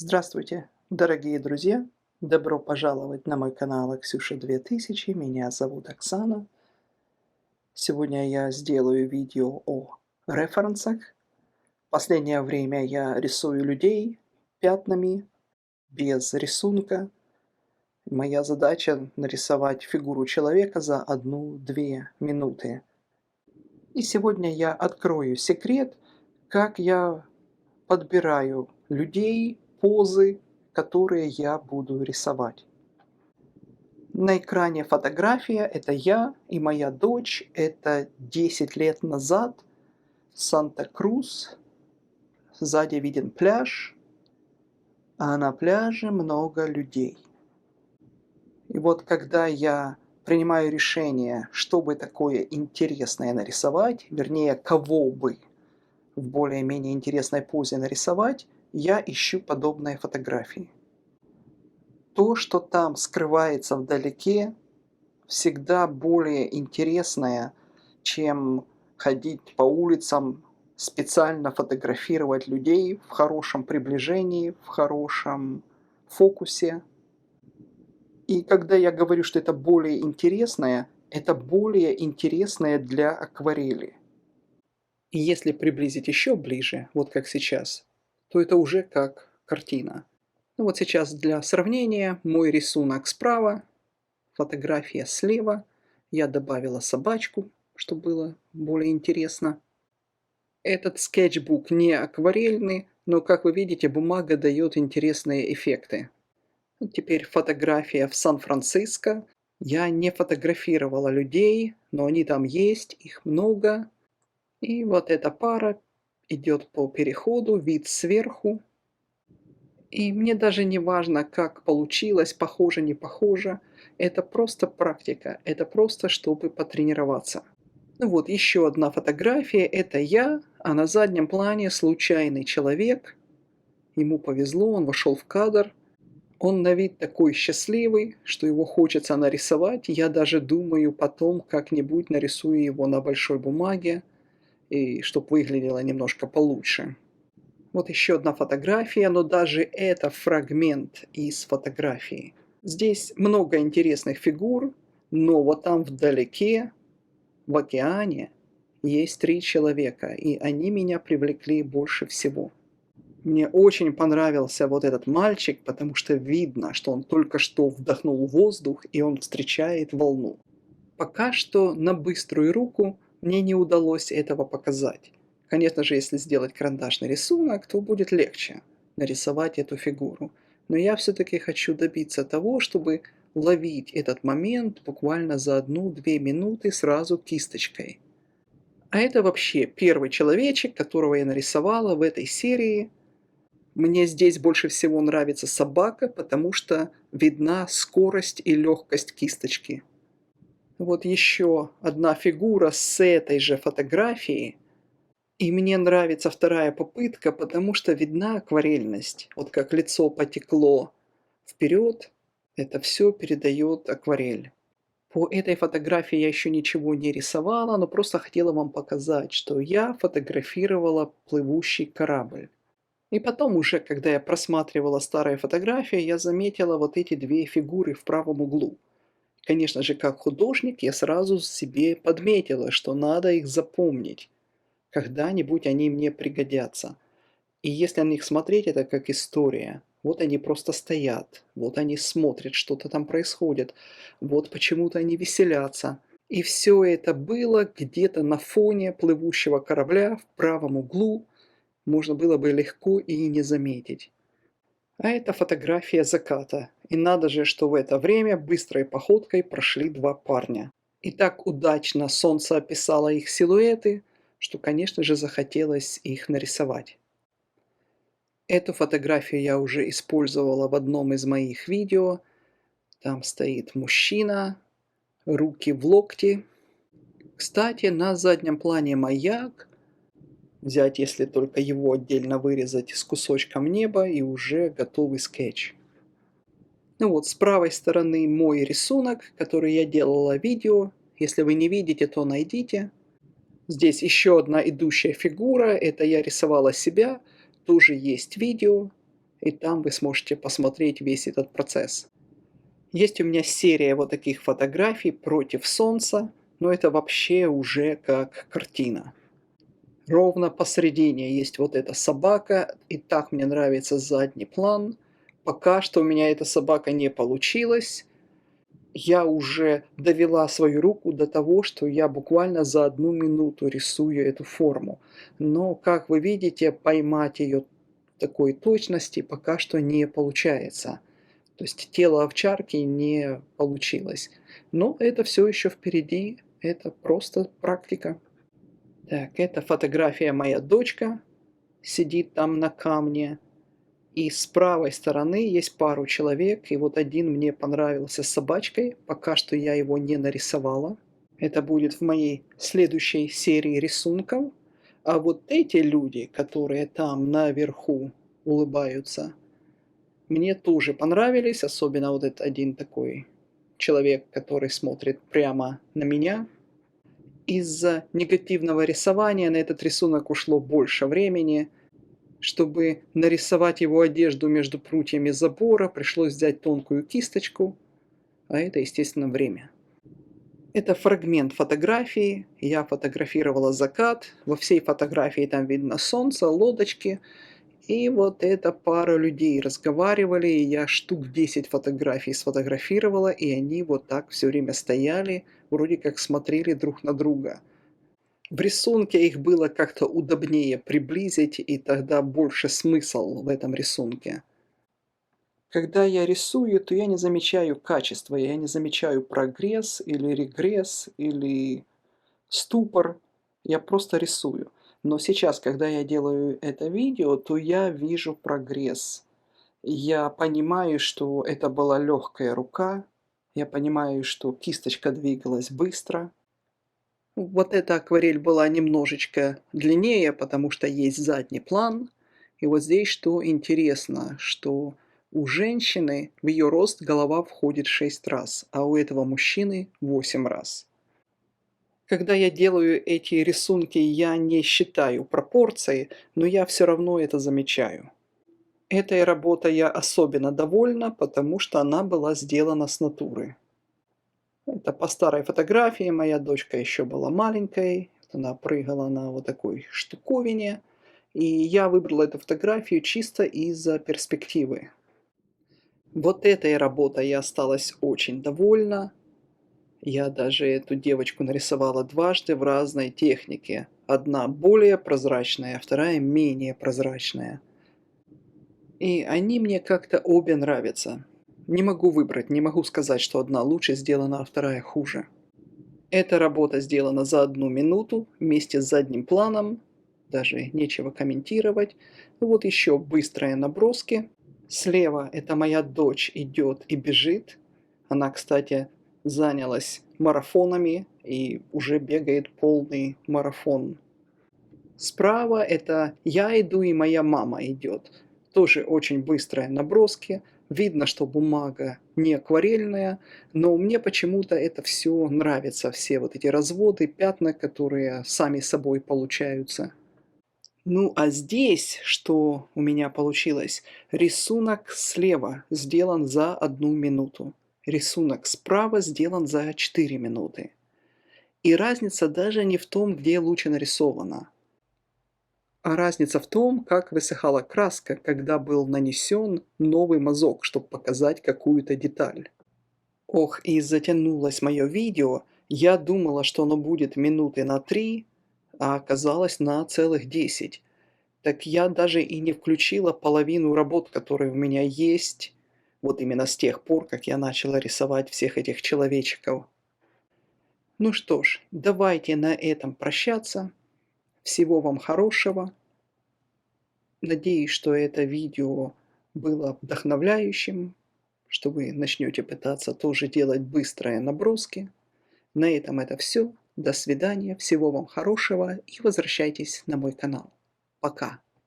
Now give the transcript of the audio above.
Здравствуйте, дорогие друзья! Добро пожаловать на мой канал Аксюша 2000. Меня зовут Оксана. Сегодня я сделаю видео о референсах. В последнее время я рисую людей пятнами, без рисунка. Моя задача нарисовать фигуру человека за 1-2 минуты. И сегодня я открою секрет, как я подбираю людей, позы, которые я буду рисовать. На экране фотография, это я и моя дочь. Это 10 лет назад. Санта-Крус. Сзади виден пляж, а на пляже много людей. И вот когда я принимаю решение, что бы такое интересное нарисовать, вернее, кого бы в более-менее интересной позе нарисовать, я ищу подобные фотографии. То, что там скрывается вдалеке, всегда более интересное, чем ходить по улицам, специально фотографировать людей в хорошем приближении, в хорошем фокусе. И когда я говорю, что это более интересное для акварели. И если приблизить еще ближе, вот как сейчас, то это уже как картина. Ну вот сейчас для сравнения мой рисунок справа, фотография слева. Я добавила собачку, чтобы было более интересно. Этот скетчбук не акварельный, но, как вы видите, бумага дает интересные эффекты. Теперь фотография в Сан-Франциско. Я не фотографировала людей, но они там есть, их много. И вот эта пара идет по переходу, вид сверху. И мне даже не важно, как получилось, похоже, не похоже. Это просто практика, это просто чтобы потренироваться. Ну вот еще одна фотография, это я, а на заднем плане случайный человек. Ему повезло, он вошел в кадр. Он на вид такой счастливый, что его хочется нарисовать. Я даже думаю потом как-нибудь нарисую его на большой бумаге, и чтобы выглядело немножко получше. Вот еще одна фотография, но даже это фрагмент из фотографии. Здесь много интересных фигур, но вот там вдалеке, в океане, есть 3 человека, и они меня привлекли больше всего. Мне очень понравился вот этот мальчик, потому что видно, что он только что вдохнул воздух, и он встречает волну. Пока что на быструю руку мне не удалось этого показать. Конечно же, если сделать карандашный рисунок, то будет легче нарисовать эту фигуру. Но я все-таки хочу добиться того, чтобы ловить этот момент буквально за 1-2 минуты сразу кисточкой. А это вообще первый человечек, которого я нарисовала в этой серии. Мне здесь больше всего нравится собака, потому что видна скорость и легкость кисточки. Вот еще одна фигура с этой же фотографии. И мне нравится вторая попытка, потому что видна акварельность. Вот как лицо потекло вперед, это все передает акварель. По этой фотографии я еще ничего не рисовала, но просто хотела вам показать, что я фотографировала плывущий корабль. И потом уже, когда я просматривала старые фотографии, я заметила вот эти 2 фигуры в правом углу. Конечно же, как художник я сразу себе подметила, что надо их запомнить. Когда-нибудь они мне пригодятся. И если на них смотреть, это как история. Вот они просто стоят, вот они смотрят, что-то там происходит, вот почему-то они веселятся. И все это было где-то на фоне плывущего корабля в правом углу. Можно было бы легко и не заметить. А это фотография заката. И надо же, что в это время быстрой походкой прошли 2 парня. И так удачно солнце описало их силуэты, что, конечно же, захотелось их нарисовать. Эту фотографию я уже использовала в одном из моих видео. Там стоит мужчина, руки в локти. Кстати, на заднем плане маяк. Взять, если только его отдельно вырезать с кусочком неба, и уже готовый скетч. Ну вот, с правой стороны мой рисунок, который я делала видео. Если вы не видите, то найдите. Здесь еще одна идущая фигура. Это я рисовала себя. Тоже есть видео. и там вы сможете посмотреть весь этот процесс. Есть у меня серия вот таких фотографий против солнца, но это вообще уже как картина. Ровно посередине есть вот эта собака, и так мне нравится задний план. Пока что у меня эта собака не получилась. Я уже довела свою руку до того, что я буквально за 1 минуту рисую эту форму. Но, как вы видите, поймать ее такой точности пока что не получается. То есть тело овчарки не получилось. Но это все еще впереди, это просто практика. Так, это фотография моя дочка, сидит там на камне. И с правой стороны есть пару человек, и вот один мне понравился с собачкой, пока что я его не нарисовала. Это будет в моей следующей серии рисунков. А вот эти люди, которые там наверху улыбаются, мне тоже понравились, особенно вот этот один такой человек, который смотрит прямо на меня. Из-за негативного рисования на этот рисунок ушло больше времени. Чтобы нарисовать его одежду между прутьями забора, пришлось взять тонкую кисточку, а это, естественно, время. Это фрагмент фотографии. Я фотографировала закат. Во всей фотографии там видно солнце, лодочки. И вот эта пара людей разговаривали, и я штук 10 фотографий сфотографировала, и они вот так все время стояли, вроде как смотрели друг на друга. В рисунке их было как-то удобнее приблизить, и тогда больше смысл в этом рисунке. Когда я рисую, то я не замечаю качества, я не замечаю прогресс или регресс или ступор, я просто рисую. Но сейчас, когда я делаю это видео, то я вижу прогресс. Я понимаю, что это была легкая рука, я понимаю, что кисточка двигалась быстро. Вот эта акварель была немножечко длиннее, потому что есть задний план. И вот здесь что интересно, что у женщины в ее рост голова входит 6 раз, а у этого мужчины 8 раз. Когда я делаю эти рисунки, я не считаю пропорции, но я все равно это замечаю. Этой работой я особенно довольна, потому что она была сделана с натуры. Это по старой фотографии, моя дочка еще была маленькой, она прыгала на вот такой штуковине, и я выбрал эту фотографию чисто из-за перспективы. Вот этой работой я осталась очень довольна. Я даже эту девочку нарисовала дважды в разной технике. Одна более прозрачная, а вторая менее прозрачная. И они мне как-то обе нравятся. Не могу выбрать, не могу сказать, что одна лучше сделана, а вторая хуже. Эта работа сделана за 1 минуту вместе с задним планом. Даже нечего комментировать. Ну вот еще быстрые наброски. Слева это моя дочь идет и бежит. Она, кстати, занялась марафонами и уже бегает полный марафон. Справа это я иду и моя мама идет. Тоже очень быстрые наброски. Видно, что бумага не акварельная, но мне почему-то это все нравится. Все вот эти разводы, пятна, которые сами собой получаются. Ну а здесь, что у меня получилось? Рисунок слева сделан за 1 минуту. Рисунок справа сделан за 4 минуты. И разница даже не в том, где лучше нарисовано. А разница в том, как высыхала краска, когда был нанесен новый мазок, чтобы показать какую-то деталь. Ох, и затянулось мое видео. Я думала, что оно будет минуты на 3, а оказалось на целых 10. Так я даже и не включила половину работ, которые у меня есть. Вот именно с тех пор, как я начала рисовать всех этих человечков. Ну что ж, давайте на этом прощаться. Всего вам хорошего. Надеюсь, что это видео было вдохновляющим, что вы начнете пытаться тоже делать быстрые наброски. На этом это все. До свидания, всего вам хорошего и возвращайтесь на мой канал. Пока.